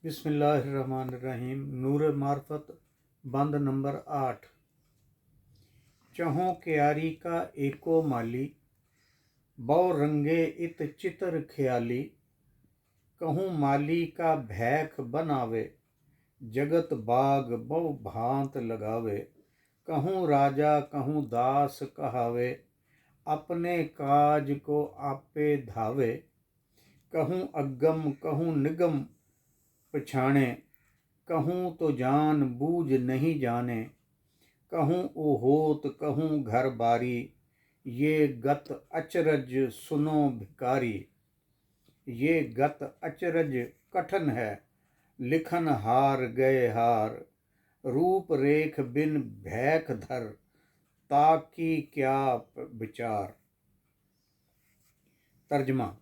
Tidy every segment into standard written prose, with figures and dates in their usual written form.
बिस्मिल्लाहिर्रहमानिर्रहीम। नूर मार्फत बंद नंबर 8। चहों क्यारी का एको माली, बहु रंगे इत चितर ख्याली। कहूँ माली का भैख बनावे, जगत बाग बहु भांत लगावे। कहूँ राजा कहूँ दास कहावे, अपने काज को आपे धावे। कहूँ अगम कहूँ निगम पछाणे, कहूँ तो जान बूझ नहीं जाने। कहूँ ओ होत कहूँ घर बारी, ये गत अचरज सुनो भिकारी। ये गत अचरज कठन है, लिखन हार गए हार। रूप रेख बिन भैख धर, ताकि क्या विचार। तर्जमा।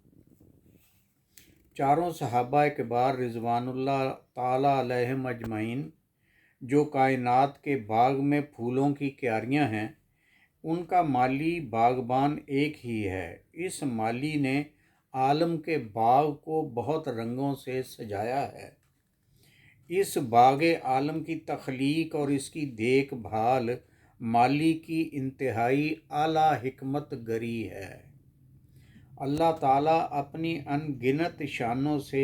चारों सहाबा किबार रिजवानुल्लाह ताला अलैहिम अजमईन जो कायनात के बाग में फूलों की क्यारियां हैं, उनका माली बागबान एक ही है। इस माली ने आलम के बाग को बहुत रंगों से सजाया है। इस बागे आलम की तख्लीक और इसकी देखभाल माली की इंतहाई आला हिकमत गरी है। अल्लाह ताला अपनी अनगिनत शानों से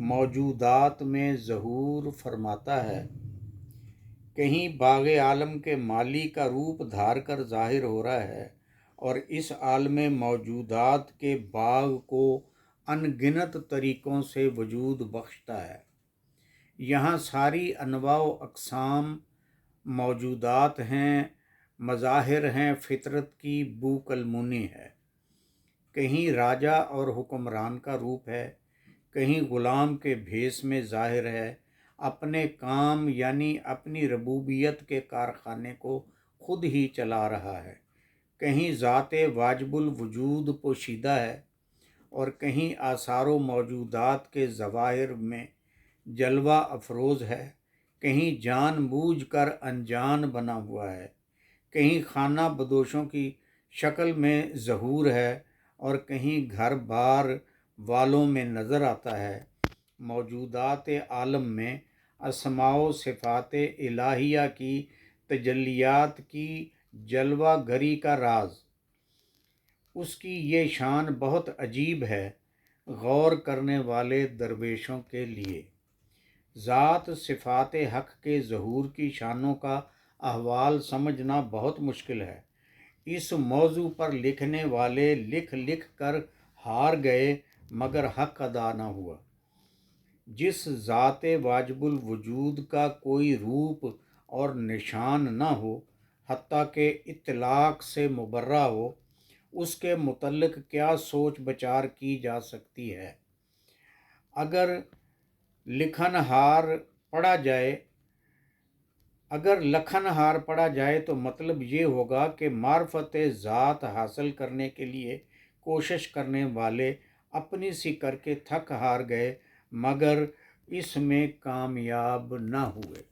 मौजूदात में ज़हूर फरमाता है। कहीं बाग़े आलम के माली का रूप धार कर ज़ाहिर हो रहा है और इस आलम मौजूदात के बाग को अनगिनत तरीक़ों से वजूद बख्शता है। यहाँ सारी अनवा व अक़साम मौजूदात हैं, मज़ाहिर हैं, फ़ितरत की बू कलमुनी है। कहीं राजा और हुक्मरान का रूप है, कहीं ग़ुलाम के भेस में ज़ाहिर है। अपने काम यानी अपनी रबूबियत के कारखाने को खुद ही चला रहा है। कहीं ज़ाते वाजिबुल वजूद पोशीदा है और कहीं आसारो मौजूदात के ज़वाहिर में जलवा अफरोज़ है। कहीं जानबूझ कर अनजान बना हुआ है, कहीं खाना बदोशों की शक्ल में ज़हूर है और कहीं घर बार वालों में नज़र आता है। मौजूदात आलम में अस्माओ सिफ़ात इलाहिया की तजल्लियात की जलवा गरी का राज, उसकी ये शान बहुत अजीब है गौर करने वाले दरवेशों के लिए। ज़ात सिफ़ात हक़ के ज़हूर की शानों का अहवाल समझना बहुत मुश्किल है। इस मौजू पर लिखने वाले लिख लिख कर हार गए मगर हक़ अदा न हुआ। जिस ज़ाते वाजिबुल वजूद का कोई रूप और निशान न हो, हत्ता के इत्तलाक़ से मुबर्रा हो, उसके मुतल्लिक़ क्या सोच विचार की जा सकती है। अगर लखनहार पढ़ा जाए तो मतलब ये होगा कि मार्फत ज़ात हासिल करने के लिए कोशिश करने वाले अपनी सी करके थक हार गए मगर इसमें कामयाब न हुए।